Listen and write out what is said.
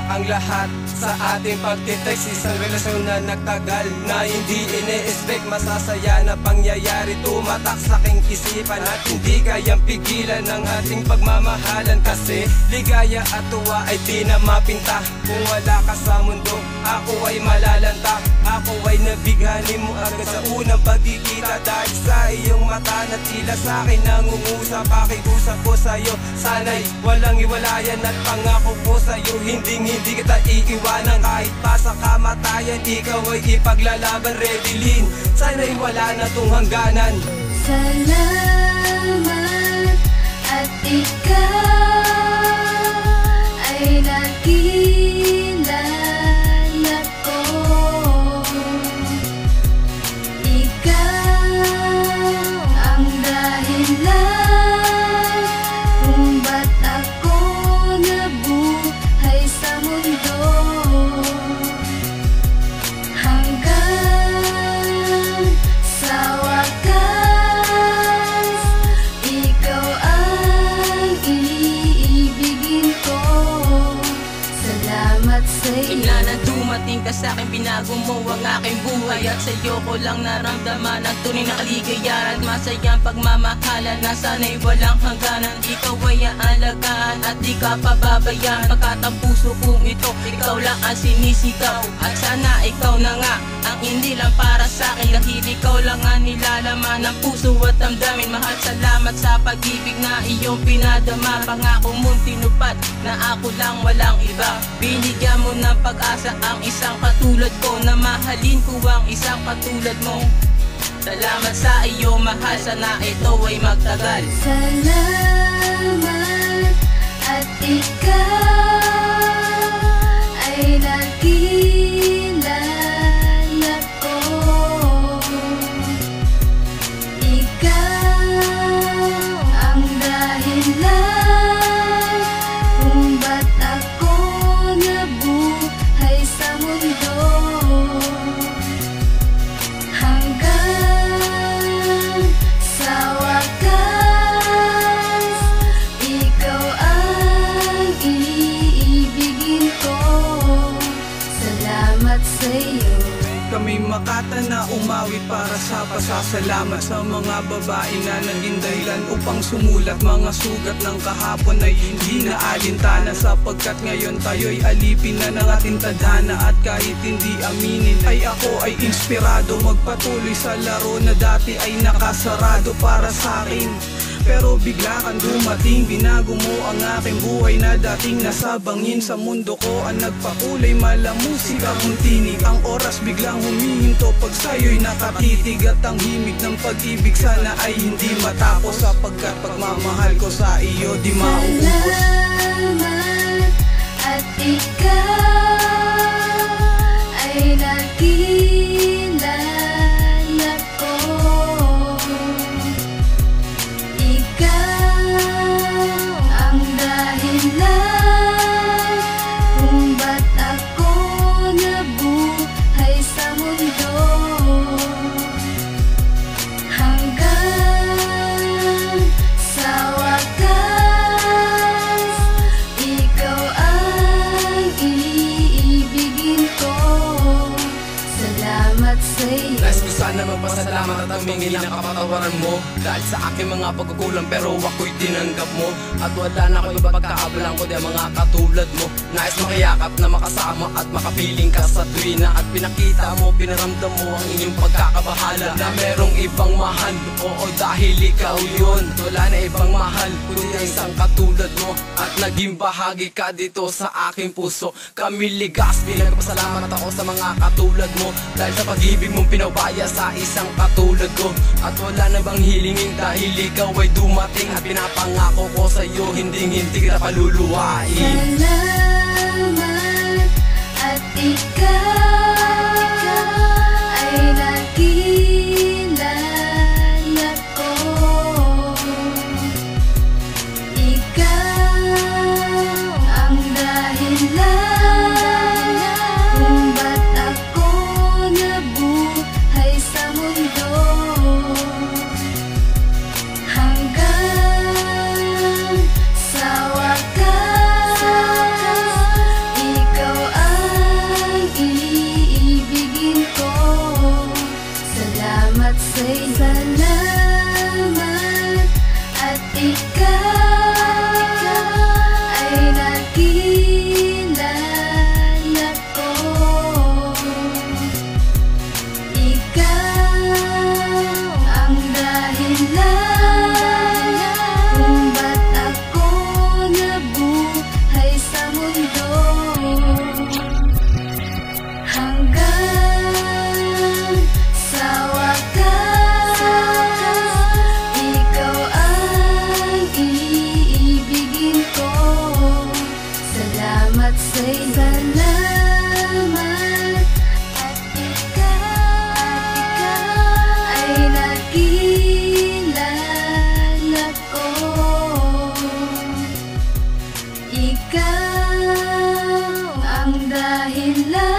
ang lahat sa ating pagtitext. Isang relasyon na nagtagal na hindi ine-expect. Masasaya na pangyayari tumatak sa aking isipan at hindi kayang pigilan ng ating pagmamahalan. Kasi ligaya at tuwa ay di na mapinta. Kung wala ka sa mundo, ako ay malalanta. Ako ay nabighani mo agad sa unang pagkikita. Dahil sa iyong mata na tila sa akin nangungusap. Pakiusap ko sa'yo, sana'y walang iwalayan. At pangako ko sa'yo, hindi kita iiwanan. Kahit pa sa kamatayan, ikaw ay ipaglalaban. Redilin, sana'y wala na tong hangganan. Salamat at ikaw ay nakilala ko. Ikaw ang dahilan kung ba't ako nabuhay sa mundo. Hanggang sa wakas, ikaw ang iibigin ko. Salamat sa'yo. Bigla na dumating ka sa'kin, binago mo ang aking buhay. At sa'yo ko lang naramdaman ang tunay na kaligayahan. Masayang pagmamahalan na sana'y walang hangganan. Ikaw ay aalagaan at di ka pababayaan. Pagkat ang puso kong ito, ikaw lang ang sinisigaw. At sana ikaw na nga ang hindi lang para sa'kin. Dahil ikaw lang ang nilalaman ng puso at damdamin. Mahal, salamat sa pag-ibig na iyong pinadama. Pangako mong tinupad na ako lang walang iba. Binigyan mo ng pag-asa ang isang katulad ko, na mahalin ko ang isang katulad mo. Salamat sa iyo mahal, sana ito ay magtagal. Salamat at ikaw ay nakilala ko. Ikaw ang dahilan kung ba't ako nabuhay sa mundo. Hanggang sa wakas, ikaw ang iibigin ko. Salamat sa'yo. Kami makata na umawi para sa pasasalamat sa mga babae na naging dahilan upang sumulat. Mga sugat ng kahapon ay hindi na alintana, sapagkat ngayon tayo'y alipin na ng ating tadhana. At kahit hindi aminin ay ako ay inspirado magpatuloy sa laro na dati ay nakasarado para sa akin. Pero bigla kang dumating, binago mo ang aking buhay na dating nasa bangin. Sa mundo ko ang nagpakulay, malamusika kong tinig. Ang oras biglang humihinto pag sa'yo'y nakatitig. At ang himig ng pag-ibig sana ay hindi matapos, sapagkat pagmamahal ko sa iyo di mauubos. Salamat at ikaw ay nakilala ko. Ikaw ang dahilan kung ba't ako nabuhay sa mundo. Hanggang sa wakas, ikaw ang iibigin ko. Salamat sa'yo. Nais ko sana magpasalamat at humingi ng kapatawaran mo dahil sa aking mga pagkukulang, pero ako'y tinanggap mo. At wala na akong iba pagkakabalang ko di mga katulad mo. Nais makiyakap na makasama at makapiling ka sa tuwina. At pinakita mo, pinaramdam mo ang inyong pagkakabahala na merong ibang mahal. Oo, dahil ikaw yun, wala na ibang mahal kundi ang isang katulad mo. At naging bahagi ka dito sa aking puso. Kami ligas, pinagpasalamat ako sa mga katulad mo dahil sa pag-ibig mong pinabaya sa isang katulad ko. At wala na bang hilingin dahil ikaw ay dumating. At pinapangako ko sa'yo, hindi kita paluluwain. Salamat at ikaw ay nakilala ko. Ikaw ang dahilan kung ba't ako nabuhay sa mundo. Hanggang sa wakas, Ikaw ang dahilan